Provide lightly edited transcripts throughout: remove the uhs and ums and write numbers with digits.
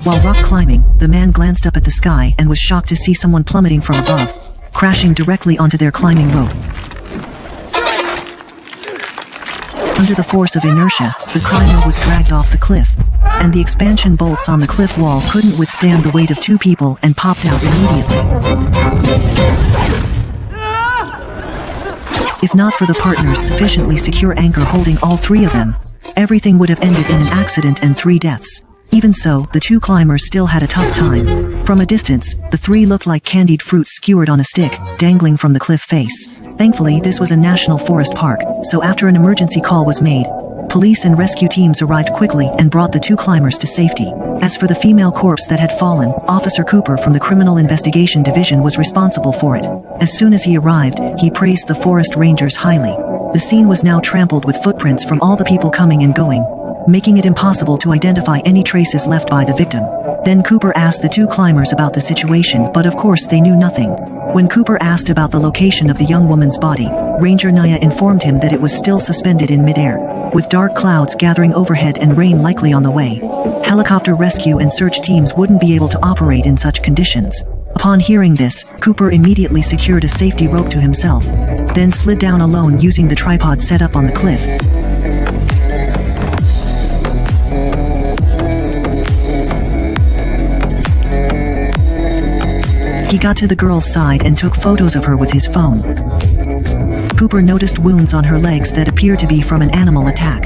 While rock climbing, the man glanced up at the sky and was shocked to see someone plummeting from above, crashing directly onto their climbing rope. Under the force of inertia, the climber was dragged off the cliff, and the expansion bolts on the cliff wall couldn't withstand the weight of two people and popped out immediately. If not for the partners' sufficiently secure anchor holding all three of them, everything would have ended in an accident and 3 deaths. Even so, the 2 climbers still had a tough time. From a distance, the 3 looked like candied fruit skewered on a stick, dangling from the cliff face. Thankfully, this was a national forest park, so after an emergency call was made, police and rescue teams arrived quickly and brought the 2 climbers to safety. As for the female corpse that had fallen, Officer Cooper from the Criminal Investigation Division was responsible for it. As soon as he arrived, he praised the forest rangers highly. The scene was now trampled with footprints from all the people coming and going, making it impossible to identify any traces left by the victim. Then Cooper asked the 2 climbers about the situation, but of course they knew nothing. When Cooper asked about the location of the young woman's body, Ranger Naya informed him that it was still suspended in midair, with dark clouds gathering overhead and rain likely on the way. Helicopter rescue and search teams wouldn't be able to operate in such conditions. Upon hearing this, Cooper immediately secured a safety rope to himself, then slid down alone using the tripod set up on the cliff. He got to the girl's side and took photos of her with his phone. Cooper noticed wounds on her legs that appeared to be from an animal attack.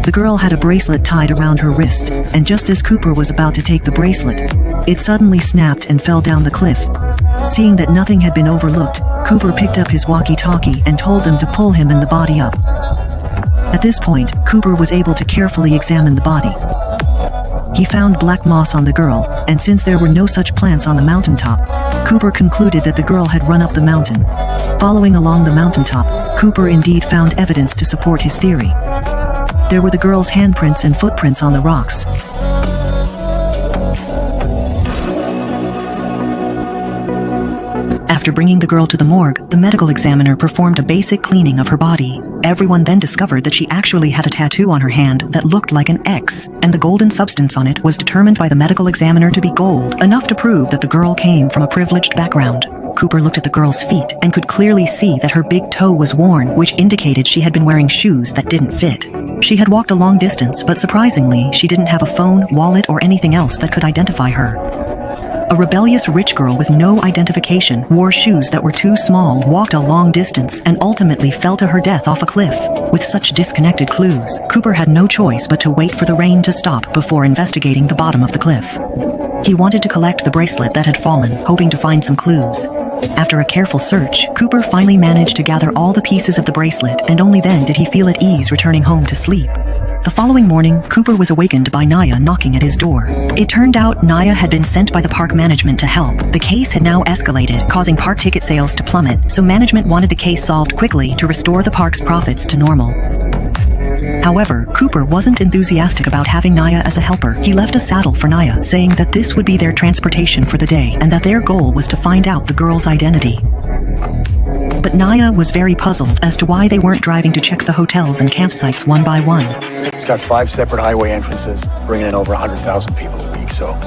The girl had a bracelet tied around her wrist, and just as Cooper was about to take the bracelet, it suddenly snapped and fell down the cliff. Seeing that nothing had been overlooked, Cooper picked up his walkie-talkie and told them to pull him and the body up. At this point, Cooper was able to carefully examine the body. He found black moss on the girl, and since there were no such plants on the mountaintop, Cooper concluded that the girl had run up the mountain. Following along the mountaintop, Cooper indeed found evidence to support his theory. There were the girl's handprints and footprints on the rocks. After bringing the girl to the morgue, the medical examiner performed a basic cleaning of her body. Everyone then discovered that she actually had a tattoo on her hand that looked like an X, and the golden substance on it was determined by the medical examiner to be gold, enough to prove that the girl came from a privileged background. Cooper looked at the girl's feet and could clearly see that her big toe was worn, which indicated she had been wearing shoes that didn't fit. She had walked a long distance, but surprisingly, she didn't have a phone, wallet, or anything else that could identify her. A rebellious rich girl with no identification, wore shoes that were too small, walked a long distance, and ultimately fell to her death off a cliff. With such disconnected clues, Cooper had no choice but to wait for the rain to stop before investigating the bottom of the cliff. He wanted to collect the bracelet that had fallen, hoping to find some clues. After a careful search, Cooper finally managed to gather all the pieces of the bracelet, and only then did he feel at ease returning home to sleep. The following morning, Cooper was awakened by Naya knocking at his door. It turned out Naya had been sent by the park management to help. The case had now escalated, causing park ticket sales to plummet, so management wanted the case solved quickly to restore the park's profits to normal. However, Cooper wasn't enthusiastic about having Naya as a helper. He left a saddle for Naya, saying that this would be their transportation for the day, and that their goal was to find out the girl's identity. But Naya was very puzzled as to why they weren't driving to check the hotels and campsites one by one. It's got 5 separate highway entrances, bringing in over 100,000 people a week, so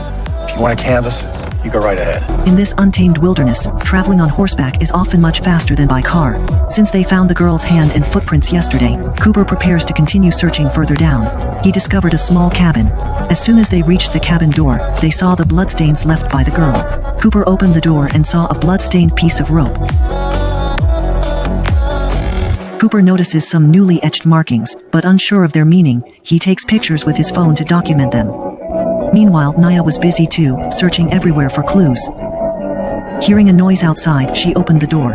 if you want to canvass, you go right ahead. In this untamed wilderness, traveling on horseback is often much faster than by car. Since they found the girl's hand and footprints yesterday, Cooper prepares to continue searching further down. He discovered a small cabin. As soon as they reached the cabin door, they saw the bloodstains left by the girl. Cooper opened the door and saw a blood-stained piece of rope. Cooper notices some newly etched markings, but unsure of their meaning, he takes pictures with his phone to document them. Meanwhile, Naya was busy too, searching everywhere for clues. Hearing a noise outside, she opened the door.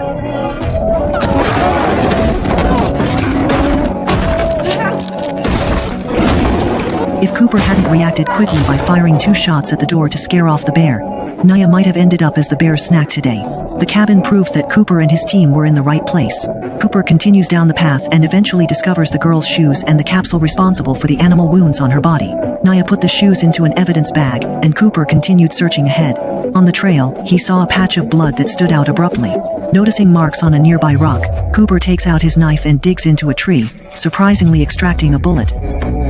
If Cooper hadn't reacted quickly by firing 2 shots at the door to scare off the bear, Naya might have ended up as the bear's snack today. The cabin proved that Cooper and his team were in the right place. Cooper continues down the path and eventually discovers the girl's shoes and the capsule responsible for the animal wounds on her body. Naya put the shoes into an evidence bag, and Cooper continued searching ahead. On the trail, he saw a patch of blood that stood out abruptly. Noticing marks on a nearby rock, Cooper takes out his knife and digs into a tree, surprisingly extracting a bullet.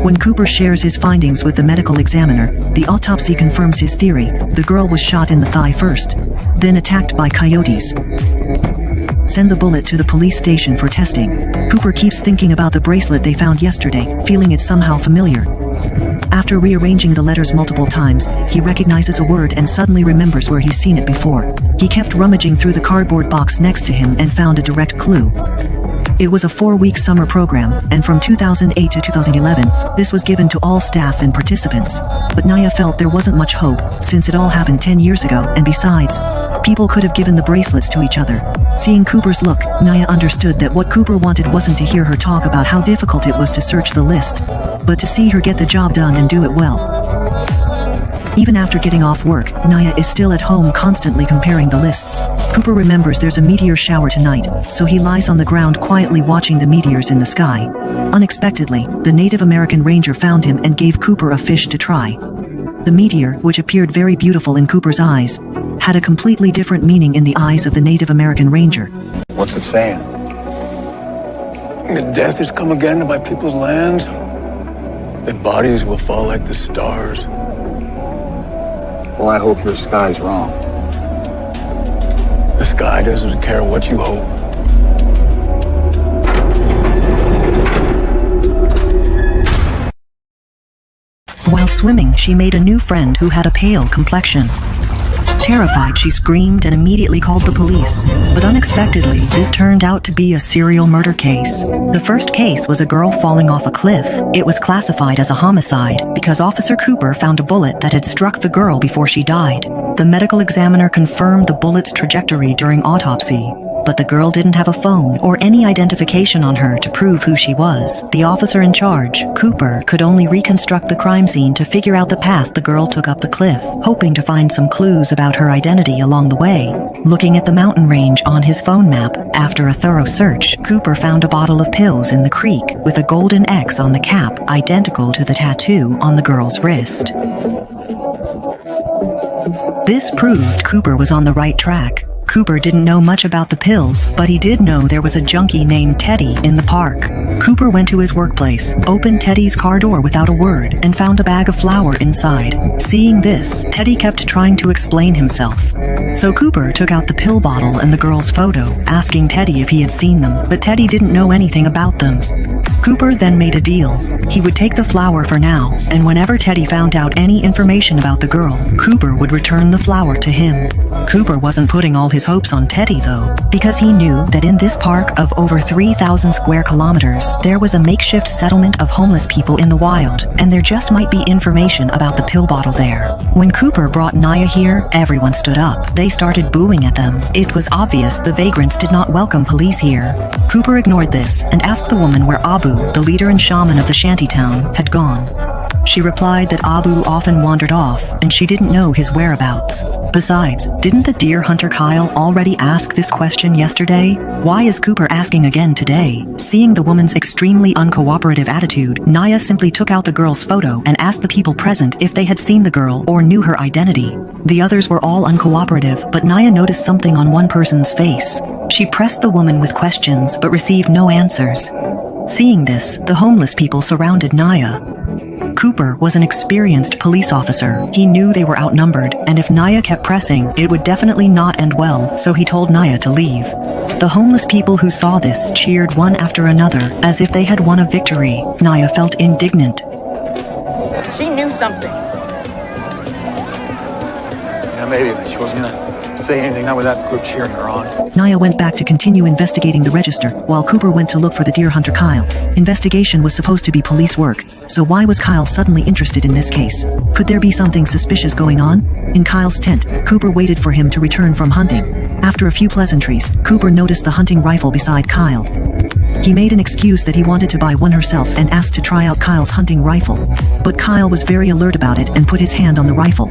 When Cooper shares his findings with the medical examiner, the autopsy confirms his theory. The girl was shot in the thigh first, then attacked by coyotes. Send the bullet to the police station for testing. Cooper keeps thinking about the bracelet they found yesterday, feeling it somehow familiar. After rearranging the letters multiple times, he recognizes a word and suddenly remembers where he's seen it before. He kept rummaging through the cardboard box next to him and found a direct clue. It was a 4-week summer program, and from 2008 to 2011, this was given to all staff and participants. But Naya felt there wasn't much hope, since it all happened 10 years ago, and besides, people could have given the bracelets to each other. Seeing Cooper's look, Naya understood that what Cooper wanted wasn't to hear her talk about how difficult it was to search the list, but to see her get the job done and do it well. Even after getting off work, Naya is still at home constantly comparing the lists. Cooper remembers there's a meteor shower tonight, so he lies on the ground quietly watching the meteors in the sky. Unexpectedly, the Native American ranger found him and gave Cooper a fish to try. The meteor, which appeared very beautiful in Cooper's eyes, had a completely different meaning in the eyes of the Native American ranger. What's it saying? That death has come again to my people's lands. That bodies will fall like the stars. Well, I hope your sky's wrong. The sky doesn't care what you hope. While swimming, she made a new friend who had a pale complexion. Terrified, she screamed and immediately called the police. But unexpectedly, this turned out to be a serial murder case. The first case was a girl falling off a cliff. It was classified as a homicide because Officer Cooper found a bullet that had struck the girl before she died. The medical examiner confirmed the bullet's trajectory during autopsy. But the girl didn't have a phone or any identification on her to prove who she was. The officer in charge, Cooper, could only reconstruct the crime scene to figure out the path the girl took up the cliff, hoping to find some clues about her identity along the way. Looking at the mountain range on his phone map, after a thorough search, Cooper found a bottle of pills in the creek with a golden X on the cap identical to the tattoo on the girl's wrist. This proved Cooper was on the right track. Cooper didn't know much about the pills, but he did know there was a junkie named Teddy in the park. Cooper went to his workplace, opened Teddy's car door without a word, and found a bag of flour inside. Seeing this, Teddy kept trying to explain himself. So Cooper took out the pill bottle and the girl's photo, asking Teddy if he had seen them, but Teddy didn't know anything about them. Cooper then made a deal. He would take the flour for now, and whenever Teddy found out any information about the girl, Cooper would return the flour to him. Cooper wasn't putting all his hopes on Teddy though, because he knew that in this park of over 3,000 square kilometers, there was a makeshift settlement of homeless people in the wild, and there just might be information about the pill bottle there. When Cooper brought Naya here, everyone stood up. They started booing at them. It was obvious the vagrants did not welcome police here. Cooper ignored this and asked the woman where Abu, the leader and shaman of the shantytown, had gone. She replied that Abu often wandered off, and she didn't know his whereabouts. Besides, didn't the deer hunter Kyle already ask this question yesterday? Why is Cooper asking again today? Seeing the woman's extremely uncooperative attitude, Naya simply took out the girl's photo and asked the people present if they had seen the girl or knew her identity. The others were all uncooperative, but Naya noticed something on one person's face. She pressed the woman with questions, but received no answers. Seeing this, the homeless people surrounded Naya. Cooper was an experienced police officer. He knew they were outnumbered, and if Naya kept pressing, it would definitely not end well, so he told Naya to leave. The homeless people who saw this cheered one after another, as if they had won a victory. Naya felt indignant. She knew something. Yeah, maybe, but she wasn't gonna say anything, not with that group cheering her on. Naya went back to continue investigating the register, while Cooper went to look for the deer hunter Kyle. Investigation was supposed to be police work, so why was Kyle suddenly interested in this case? Could there be something suspicious going on? In Kyle's tent, Cooper waited for him to return from hunting. After a few pleasantries, Cooper noticed the hunting rifle beside Kyle. He made an excuse that he wanted to buy one herself and asked to try out Kyle's hunting rifle. But Kyle was very alert about it and put his hand on the rifle.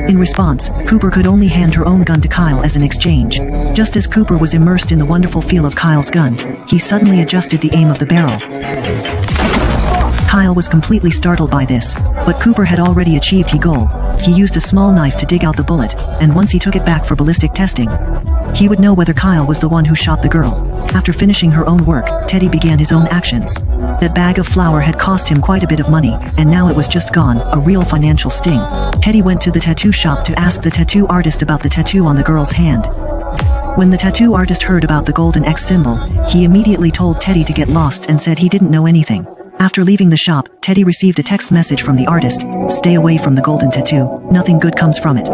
In response, Cooper could only hand her own gun to Kyle as an exchange. Just as Cooper was immersed in the wonderful feel of Kyle's gun, he suddenly adjusted the aim of the barrel. Kyle was completely startled by this, but Cooper had already achieved his goal. He used a small knife to dig out the bullet, and once he took it back for ballistic testing, he would know whether Kyle was the one who shot the girl. After finishing her own work, Teddy began his own actions. That bag of flour had cost him quite a bit of money, and now it was just gone, a real financial sting. Teddy went to the tattoo shop to ask the tattoo artist about the tattoo on the girl's hand. When the tattoo artist heard about the golden X symbol, he immediately told Teddy to get lost and said he didn't know anything. After leaving the shop, Teddy received a text message from the artist: "Stay away from the golden tattoo, nothing good comes from it."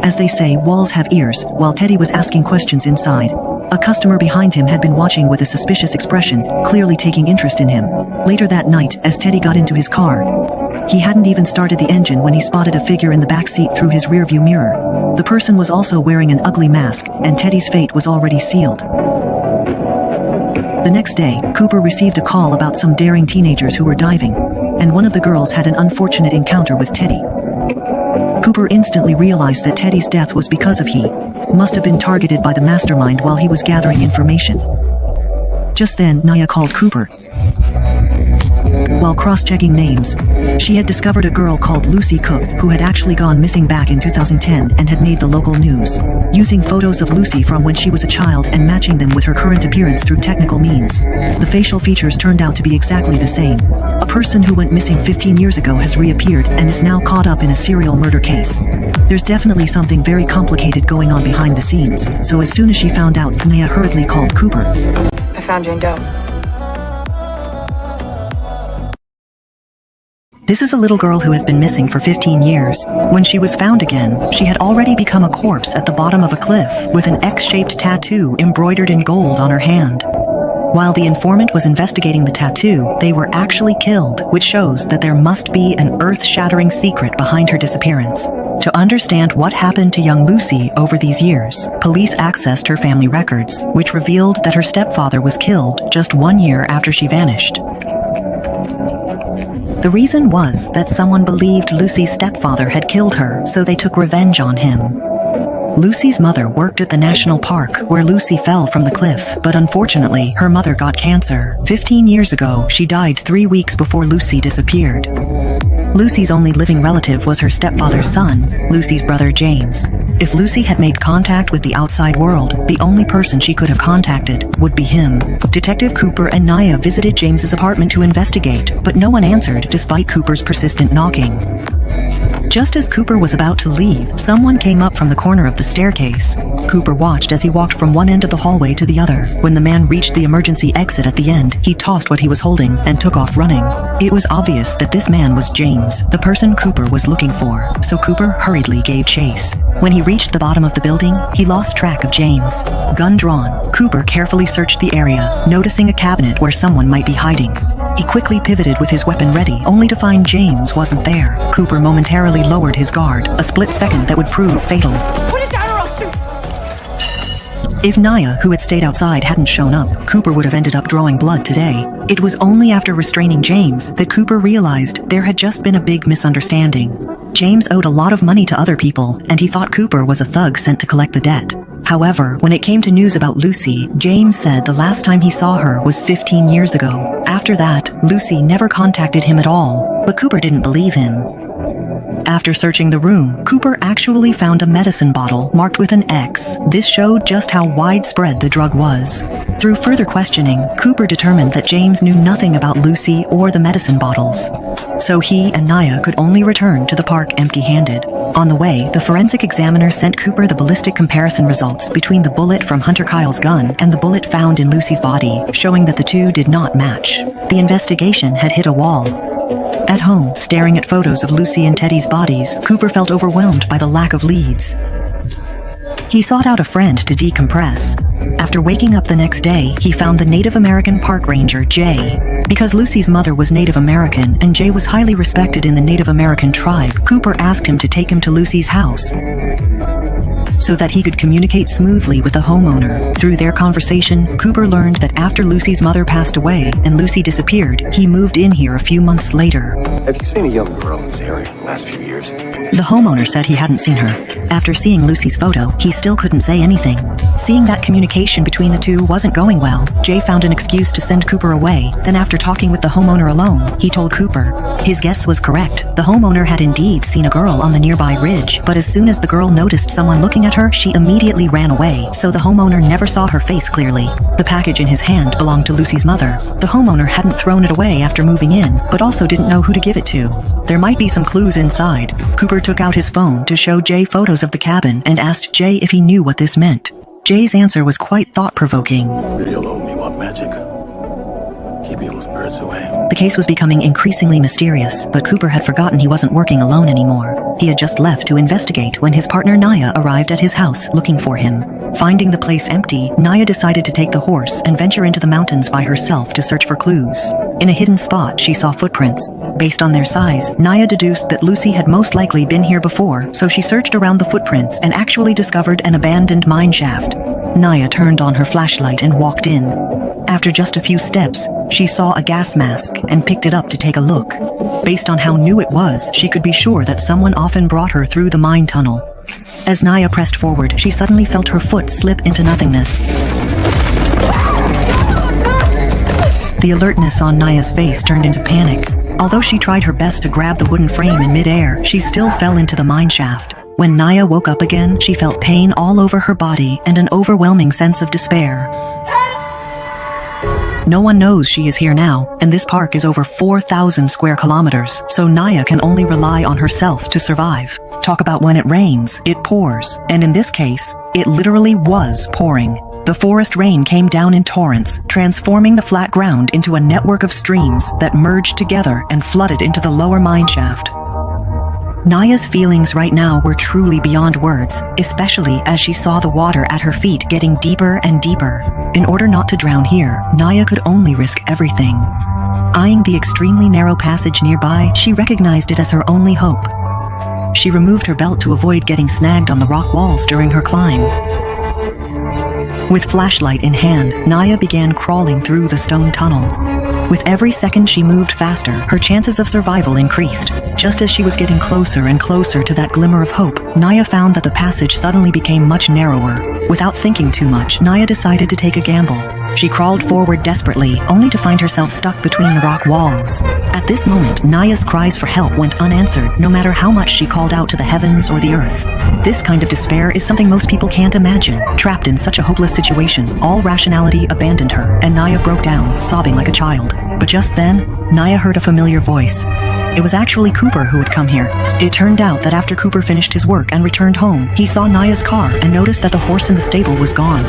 As they say, walls have ears. While Teddy was asking questions inside, a customer behind him had been watching with a suspicious expression, clearly taking interest in him. Later that night, as Teddy got into his car, he hadn't even started the engine when he spotted a figure in the back seat through his rearview mirror. The person was also wearing an ugly mask, and Teddy's fate was already sealed. The next day, Cooper received a call about some daring teenagers who were diving, and one of the girls had an unfortunate encounter with Teddy. Cooper instantly realized that Teddy's death was because of he must have been targeted by the mastermind while he was gathering information. Just then, Naya called Cooper. While cross-checking names, she had discovered a girl called Lucy Cook who had actually gone missing back in 2010 and had made the local news. Using photos of Lucy from when she was a child and matching them with her current appearance through technical means, the facial features turned out to be exactly the same. A person who went missing 15 years ago has reappeared and is now caught up in a serial murder case. There's definitely something very complicated going on behind the scenes, so as soon as she found out, Naya hurriedly called Cooper. I found Jane Doe. This is a little girl who has been missing for 15 years. When she was found again, she had already become a corpse at the bottom of a cliff with an X-shaped tattoo embroidered in gold on her hand. While the informant was investigating the tattoo, they were actually killed, which shows that there must be an earth-shattering secret behind her disappearance. To understand what happened to young Lucy over these years, police accessed her family records, which revealed that her stepfather was killed just 1 year after she vanished. The reason was that someone believed Lucy's stepfather had killed her, so they took revenge on him. Lucy's mother worked at the national park where Lucy fell from the cliff, but unfortunately, her mother got cancer. 15 years ago, she died 3 weeks before Lucy disappeared. Lucy's only living relative was her stepfather's son, Lucy's brother James. If Lucy had made contact with the outside world, the only person she could have contacted would be him. Detective Cooper and Naya visited James's apartment to investigate, but no one answered despite Cooper's persistent knocking. Just as Cooper was about to leave, someone came up from the corner of the staircase. Cooper watched as he walked from one end of the hallway to the other. When the man reached the emergency exit at the end, he tossed what he was holding and took off running. It was obvious that this man was James, the person Cooper was looking for, so Cooper hurriedly gave chase. When he reached the bottom of the building, he lost track of James. Gun drawn, Cooper carefully searched the area, noticing a cabinet where someone might be hiding. He quickly pivoted with his weapon ready, only to find James wasn't there. Cooper momentarily lowered his guard, a split second that would prove fatal. Put it down or I'll shoot! If Naya, who had stayed outside, hadn't shown up, Cooper would have ended up drawing blood today. It was only after restraining James that Cooper realized there had just been a big misunderstanding. James owed a lot of money to other people, and he thought Cooper was a thug sent to collect the debt. However, when it came to news about Lucy, James said the last time he saw her was 15 years ago. After that, Lucy never contacted him at all, but Cooper didn't believe him. After searching the room, Cooper actually found a medicine bottle marked with an X. This showed just how widespread the drug was. Through further questioning, Cooper determined that James knew nothing about Lucy or the medicine bottles. So he and Naya could only return to the park empty-handed. On the way, the forensic examiner sent Cooper the ballistic comparison results between the bullet from Hunter Kyle's gun and the bullet found in Lucy's body, showing that the two did not match. The investigation had hit a wall. At home, staring at photos of Lucy and Teddy's bodies, Cooper felt overwhelmed by the lack of leads. He sought out a friend to decompress. After waking up the next day, he found the Native American park ranger, Jay. Because Lucy's mother was Native American and Jay was highly respected in the Native American tribe, Cooper asked him to take him to Lucy's house so that he could communicate smoothly with the homeowner. Through their conversation, Cooper learned that after Lucy's mother passed away and Lucy disappeared, he moved in here a few months later. Have you seen a young girl in this area in the last few years? The homeowner said he hadn't seen her. After seeing Lucy's photo, he still couldn't say anything. Seeing that communication between the two wasn't going well, Jay found an excuse to send Cooper away. Then after talking with the homeowner alone, he told Cooper. His guess was correct. The homeowner had indeed seen a girl on the nearby ridge, but as soon as the girl noticed someone looking at her, she immediately ran away, so the homeowner never saw her face clearly. The package in his hand belonged to Lucy's mother. The homeowner hadn't thrown it away after moving in, but also didn't know who to give it to. There might be some clues inside. Cooper took out his phone to show Jay photos of the cabin and asked Jay if he knew what this meant. Jay's answer was quite thought-provoking. Video told me what magic. Keep evil spirits away. The case was becoming increasingly mysterious, but Cooper had forgotten he wasn't working alone anymore. He had just left to investigate when his partner Naya arrived at his house looking for him. Finding the place empty, Naya decided to take the horse and venture into the mountains by herself to search for clues. In a hidden spot, she saw footprints. Based on their size, Naya deduced that Lucy had most likely been here before, so she searched around the footprints and actually discovered an abandoned mine shaft. Naya turned on her flashlight and walked in. After just a few steps, she saw a gas mask and picked it up to take a look. Based on how new it was, she could be sure that someone often brought her through the mine tunnel. As Naya pressed forward, she suddenly felt her foot slip into nothingness. The alertness on Naya's face turned into panic. Although she tried her best to grab the wooden frame in midair, she still fell into the mine shaft. When Naya woke up again, she felt pain all over her body and an overwhelming sense of despair. No one knows she is here now, and this park is over 4,000 square kilometers, so Naya can only rely on herself to survive. Talk about when it rains, it pours, and in this case, it literally was pouring. The forest rain came down in torrents, transforming the flat ground into a network of streams that merged together and flooded into the lower mine shaft. Naya's feelings right now were truly beyond words, especially as she saw the water at her feet getting deeper and deeper. In order not to drown here, Naya could only risk everything. Eyeing the extremely narrow passage nearby, she recognized it as her only hope. She removed her belt to avoid getting snagged on the rock walls during her climb. With flashlight in hand, Naya began crawling through the stone tunnel. With every second she moved faster, her chances of survival increased. Just as she was getting closer and closer to that glimmer of hope, Naya found that the passage suddenly became much narrower. Without thinking too much, Naya decided to take a gamble. She crawled forward desperately, only to find herself stuck between the rock walls. At this moment, Naya's cries for help went unanswered, no matter how much she called out to the heavens or the earth. This kind of despair is something most people can't imagine. Trapped in such a hopeless situation, all rationality abandoned her, and Naya broke down, sobbing like a child. But just then, Naya heard a familiar voice. It was actually Cooper who had come here. It turned out that after Cooper finished his work and returned home, he saw Naya's car and noticed that the horse in the stable was gone.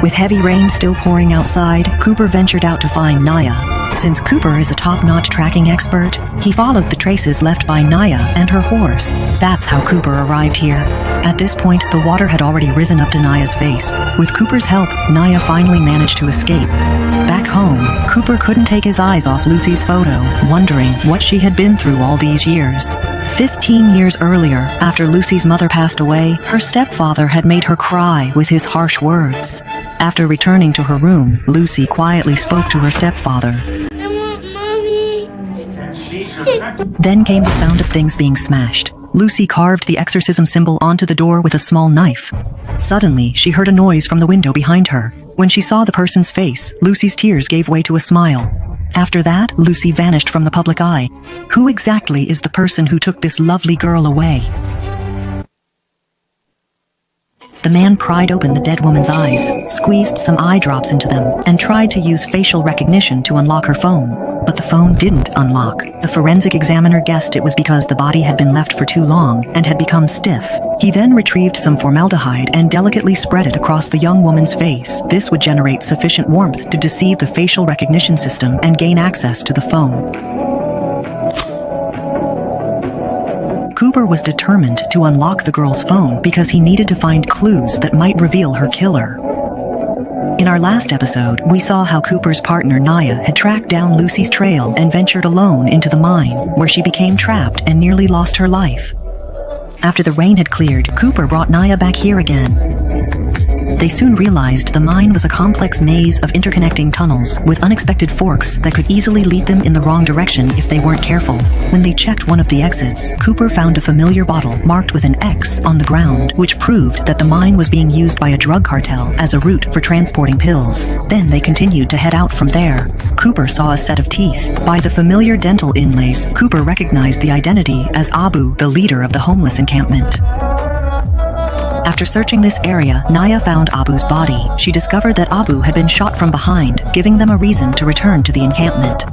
With heavy rain still pouring outside, Cooper ventured out to find Naya. Since Cooper is a top-notch tracking expert, he followed the traces left by Naya and her horse. That's how Cooper arrived here. At this point, the water had already risen up to Naya's face. With Cooper's help, Naya finally managed to escape. Back home, Cooper couldn't take his eyes off Lucy's photo, wondering what she had been through all these years. 15 years earlier, after Lucy's mother passed away, her stepfather had made her cry with his harsh words. After returning to her room, Lucy quietly spoke to her stepfather. I want mommy. Then came the sound of things being smashed. Lucy carved the exorcism symbol onto the door with a small knife. Suddenly, she heard a noise from the window behind her. When she saw the person's face, Lucy's tears gave way to a smile. After that, Lucy vanished from the public eye. Who exactly is the person who took this lovely girl away? The man pried open the dead woman's eyes, squeezed some eye drops into them, and tried to use facial recognition to unlock her phone. But the phone didn't unlock. The forensic examiner guessed it was because the body had been left for too long and had become stiff. He then retrieved some formaldehyde and delicately spread it across the young woman's face. This would generate sufficient warmth to deceive the facial recognition system and gain access to the phone. Cooper was determined to unlock the girl's phone because he needed to find clues that might reveal her killer. In our last episode, we saw how Cooper's partner Naya had tracked down Lucy's trail and ventured alone into the mine, where she became trapped and nearly lost her life. After the rain had cleared, Cooper brought Naya back here again. They soon realized the mine was a complex maze of interconnecting tunnels with unexpected forks that could easily lead them in the wrong direction if they weren't careful. When they checked one of the exits, Cooper found a familiar bottle marked with an X on the ground, which proved that the mine was being used by a drug cartel as a route for transporting pills. Then they continued to head out from there. Cooper saw a set of teeth. By the familiar dental inlays, Cooper recognized the identity as Abu, the leader of the homeless encampment. After searching this area, Naya found Abu's body. She discovered that Abu had been shot from behind, giving them a reason to return to the encampment.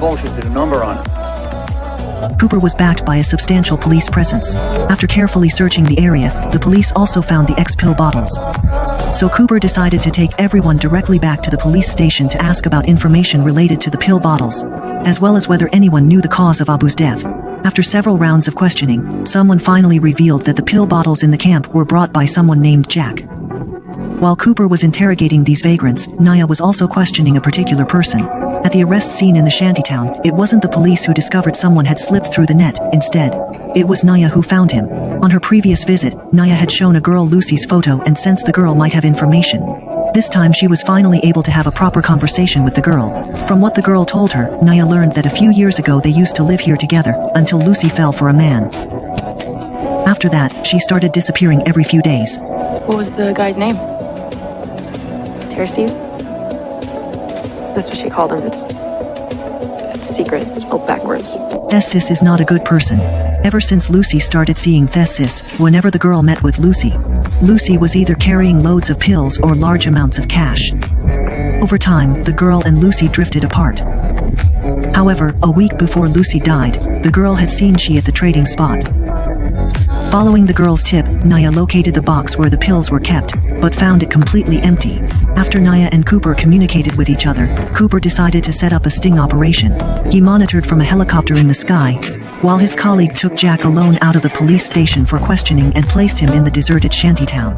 Bullshit, did a number on it. Cooper was backed by a substantial police presence. After carefully searching the area, the police also found the X-pill bottles. So Cooper decided to take everyone directly back to the police station to ask about information related to the pill bottles, as well as whether anyone knew the cause of Abu's death. After several rounds of questioning, someone finally revealed that the pill bottles in the camp were brought by someone named Jack. While Cooper was interrogating these vagrants, Naya was also questioning a particular person. At the arrest scene in the shantytown, it wasn't the police who discovered someone had slipped through the net. Instead, it was Naya who found him. On her previous visit, Naya had shown a girl Lucy's photo and sensed the girl might have information. This time she was finally able to have a proper conversation with the girl. From what the girl told her, Naya learned that a few years ago they used to live here together, until Lucy fell for a man. After that, she started disappearing every few days. What was the guy's name? Terces? That's what she called him. It's secret. It's spelled backwards. Thesis is not a good person. Ever since Lucy started seeing Thesis, whenever the girl met with Lucy, Lucy was either carrying loads of pills or large amounts of cash. Over time, the girl and Lucy drifted apart. However, a week before Lucy died, the girl had seen she at the trading spot. Following the girl's tip, Naya located the box where the pills were kept, but found it completely empty. After Naya and Cooper communicated with each other, Cooper decided to set up a sting operation. He monitored from a helicopter in the sky, while his colleague took Jack alone out of the police station for questioning and placed him in the deserted shantytown.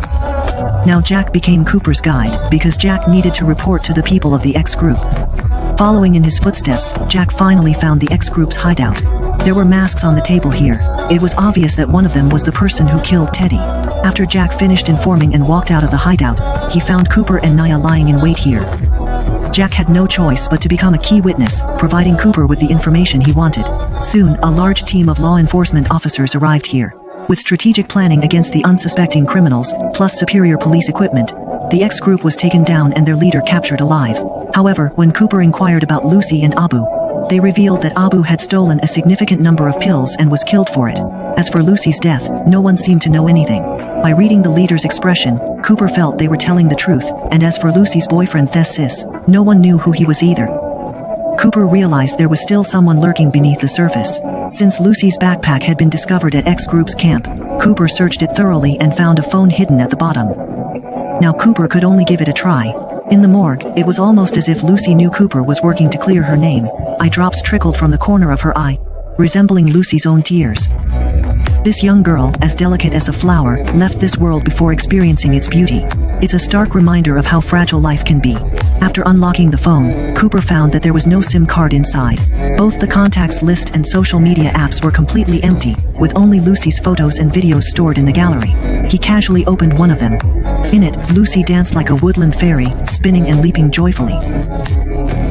Now Jack became Cooper's guide, because Jack needed to report to the people of the X group. Following in his footsteps, Jack finally found the X group's hideout. There were masks on the table here. It was obvious that one of them was the person who killed Teddy. After Jack finished informing and walked out of the hideout, he found Cooper and Naya lying in wait here. Jack had no choice but to become a key witness, providing Cooper with the information he wanted. Soon, a large team of law enforcement officers arrived here. With strategic planning against the unsuspecting criminals, plus superior police equipment, the X group was taken down and their leader captured alive. However, when Cooper inquired about Lucy and Abu, they revealed that Abu had stolen a significant number of pills and was killed for it. As for Lucy's death, no one seemed to know anything. By reading the leader's expression, Cooper felt they were telling the truth, and as for Lucy's boyfriend Thesis, no one knew who he was either. Cooper realized there was still someone lurking beneath the surface. Since Lucy's backpack had been discovered at X Group's camp, Cooper searched it thoroughly and found a phone hidden at the bottom. Now Cooper could only give it a try. In the morgue, it was almost as if Lucy knew Cooper was working to clear her name. Eye drops trickled from the corner of her eye, resembling Lucy's own tears. This young girl, as delicate as a flower, left this world before experiencing its beauty. It's a stark reminder of how fragile life can be. After unlocking the phone, Cooper found that there was no SIM card inside. Both the contacts list and social media apps were completely empty, with only Lucy's photos and videos stored in the gallery. He casually opened one of them. In it, Lucy danced like a woodland fairy, spinning and leaping joyfully.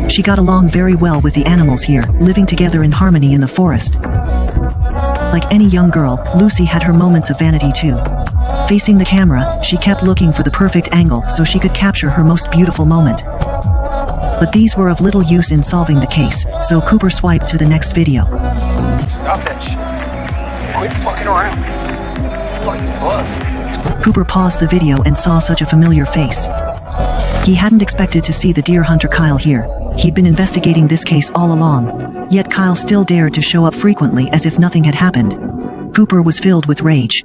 She got along very well with the animals here, living together in harmony in the forest. Like any young girl, Lucy had her moments of vanity too. Facing the camera, she kept looking for the perfect angle so she could capture her most beautiful moment. But these were of little use in solving the case, so Cooper swiped to the next video. Stop that shit. Quit fucking around. Fucking blood. Cooper paused the video and saw such a familiar face. He hadn't expected to see the deer hunter Kyle here. He'd been investigating this case all along. Yet Kyle still dared to show up frequently as if nothing had happened. Cooper was filled with rage.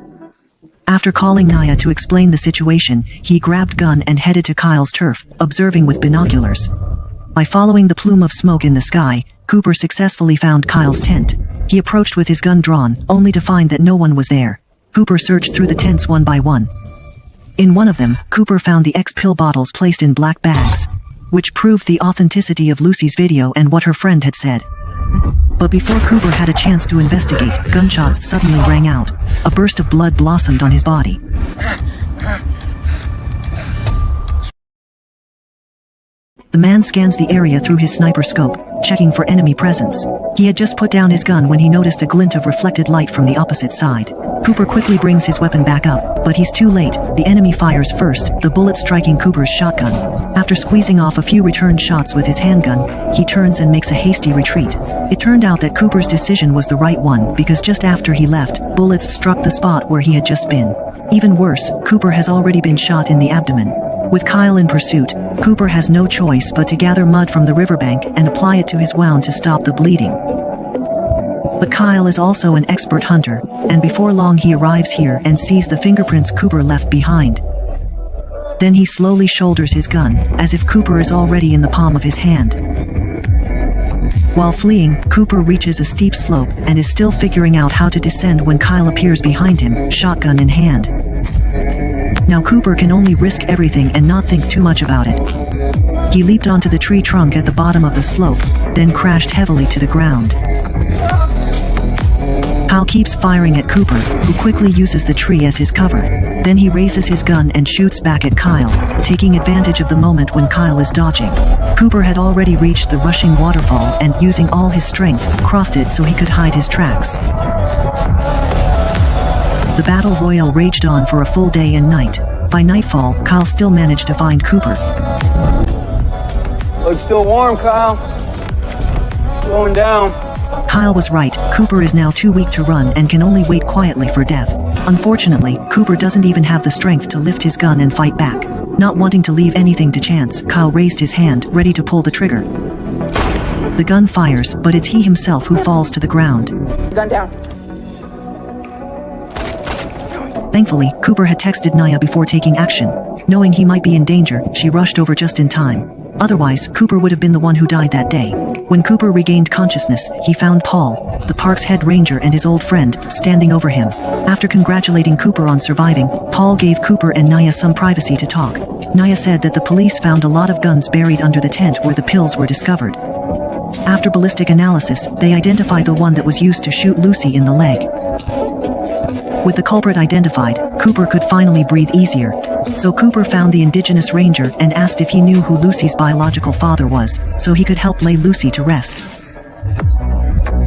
After calling Naya to explain the situation, he grabbed gun and headed to Kyle's turf, observing with binoculars. By following the plume of smoke in the sky, Cooper successfully found Kyle's tent. He approached with his gun drawn, only to find that no one was there. Cooper searched through the tents one by one. In one of them, Cooper found the X-pill bottles placed in black bags, which proved the authenticity of Lucy's video and what her friend had said. But before Cooper had a chance to investigate, gunshots suddenly rang out. A burst of blood blossomed on his body. The man scans the area through his sniper scope, checking for enemy presence. He had just put down his gun when he noticed a glint of reflected light from the opposite side. Cooper quickly brings his weapon back up, but he's too late. The enemy fires first, the bullet striking Cooper's shotgun. After After squeezing off a few return shots with his handgun, he turns and makes a hasty retreat. It turned out that Cooper's decision was the right one because just after he left, bullets struck the spot where he had just been. Even worse, Cooper has already been shot in the abdomen. With Kyle in pursuit, Cooper has no choice but to gather mud from the riverbank and apply it to his wound to stop the bleeding. But Kyle is also an expert hunter, and before long he arrives here and sees the fingerprints Cooper left behind. Then he slowly shoulders his gun, as if Cooper is already in the palm of his hand. While fleeing, Cooper reaches a steep slope and is still figuring out how to descend when Kyle appears behind him, shotgun in hand. Now Cooper can only risk everything and not think too much about it. He leaped onto the tree trunk at the bottom of the slope, then crashed heavily to the ground. Kyle keeps firing at Cooper, who quickly uses the tree as his cover. Then he raises his gun and shoots back at Kyle, taking advantage of the moment when Kyle is dodging. Cooper had already reached the rushing waterfall and, using all his strength, crossed it so he could hide his tracks. The battle royale raged on for a full day and night. By nightfall, Kyle still managed to find Cooper. Oh, it's still warm, Kyle. Slowing down. Kyle was right, Cooper is now too weak to run and can only wait quietly for death. Unfortunately, Cooper doesn't even have the strength to lift his gun and fight back. Not wanting to leave anything to chance, Kyle raised his hand, ready to pull the trigger. The gun fires, but it's he himself who falls to the ground. Gun down. Thankfully, Cooper had texted Naya before taking action. Knowing he might be in danger, she rushed over just in time. Otherwise, Cooper would have been the one who died that day. When Cooper regained consciousness, he found Paul, the park's head ranger, and his old friend, standing over him. After congratulating Cooper on surviving, Paul gave Cooper and Naya some privacy to talk. Naya said that the police found a lot of guns buried under the tent where the pills were discovered. After ballistic analysis, they identified the one that was used to shoot Lucy in the leg. With the culprit identified, Cooper could finally breathe easier. So Cooper found the indigenous ranger and asked if he knew who Lucy's biological father was, so he could help lay Lucy to rest.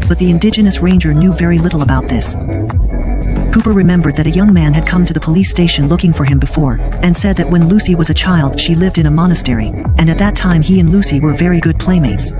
But the indigenous ranger knew very little about this. Cooper remembered that a young man had come to the police station looking for him before, and said that when Lucy was a child she lived in a monastery, and at that time he and Lucy were very good playmates.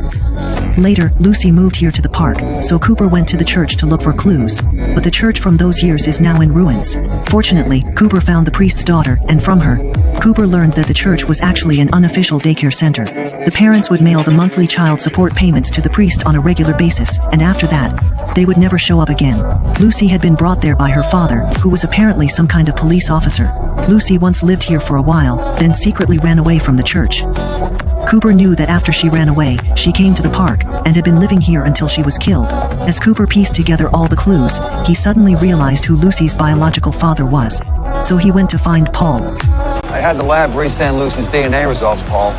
Later, Lucy moved here to the park, so Cooper went to the church to look for clues. But the church from those years is now in ruins. Fortunately, Cooper found the priest's daughter, and from her, Cooper learned that the church was actually an unofficial daycare center. The parents would mail the monthly child support payments to the priest on a regular basis, and after that, they would never show up again. Lucy had been brought there by her father, who was apparently some kind of police officer. Lucy once lived here for a while, then secretly ran away from the church. Cooper knew that after she ran away, she came to the park, and had been living here until she was killed. As Cooper pieced together all the clues, he suddenly realized who Lucy's biological father was. So he went to find Paul. I had the lab resend Lucy's DNA results, Paul.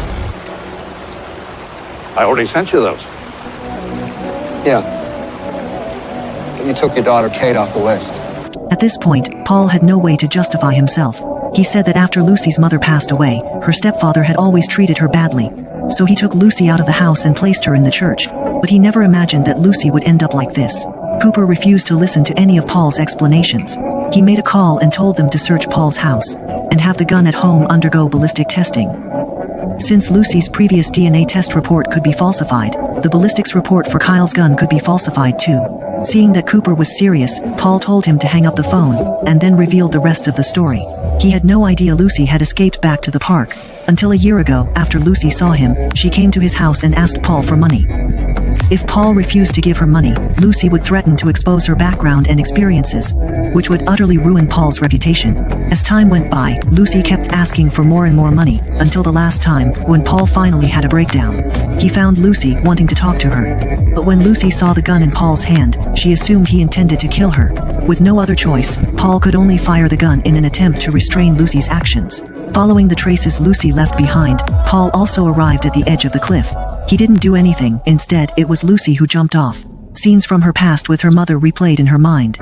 I already sent you those. Yeah. But you took your daughter Kate off the list. At this point, Paul had no way to justify himself. He said that after Lucy's mother passed away, her stepfather had always treated her badly. So he took Lucy out of the house and placed her in the church. But he never imagined that Lucy would end up like this. Cooper refused to listen to any of Paul's explanations. He made a call and told them to search Paul's house, and have the gun at home undergo ballistic testing. Since Lucy's previous DNA test report could be falsified, the ballistics report for Kyle's gun could be falsified too. Seeing that Cooper was serious, Paul told him to hang up the phone, and then revealed the rest of the story. He had no idea Lucy had escaped back to the park, until a year ago, after Lucy saw him, she came to his house and asked Paul for money. If Paul refused to give her money, Lucy would threaten to expose her background and experiences, which would utterly ruin Paul's reputation. As time went by, Lucy kept asking for more and more money, until the last time, when Paul finally had a breakdown. He found Lucy wanting to talk to her. But when Lucy saw the gun in Paul's hand, she assumed he intended to kill her. With no other choice, Paul could only fire the gun in an attempt to restrain Lucy's actions. Following the traces Lucy left behind, Paul also arrived at the edge of the cliff. He didn't do anything, instead it was Lucy who jumped off. Scenes from her past with her mother replayed in her mind.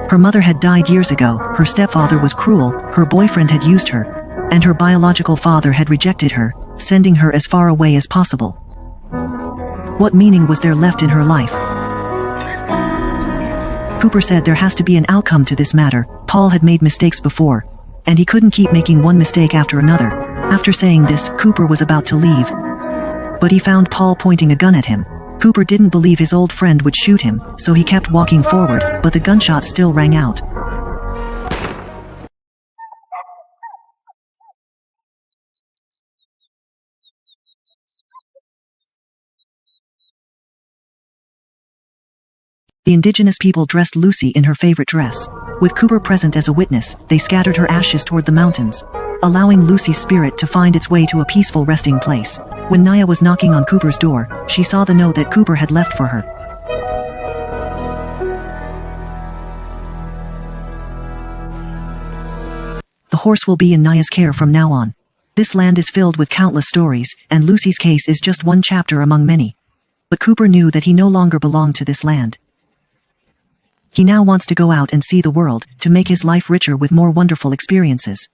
Her mother had died years ago, her stepfather was cruel, her boyfriend had used her, and her biological father had rejected her, sending her as far away as possible. What meaning was there left in her life? Cooper said there has to be an outcome to this matter. Paul had made mistakes before, and he couldn't keep making one mistake after another. After saying this, Cooper was about to leave, but he found Paul pointing a gun at him. Cooper didn't believe his old friend would shoot him, so he kept walking forward, but the gunshots still rang out. The indigenous people dressed Lucy in her favorite dress. With Cooper present as a witness, they scattered her ashes toward the mountains, allowing Lucy's spirit to find its way to a peaceful resting place. When Naya was knocking on Cooper's door, she saw the note that Cooper had left for her. The horse will be in Naya's care from now on. This land is filled with countless stories, and Lucy's case is just one chapter among many. But Cooper knew that he no longer belonged to this land. He now wants to go out and see the world, to make his life richer with more wonderful experiences.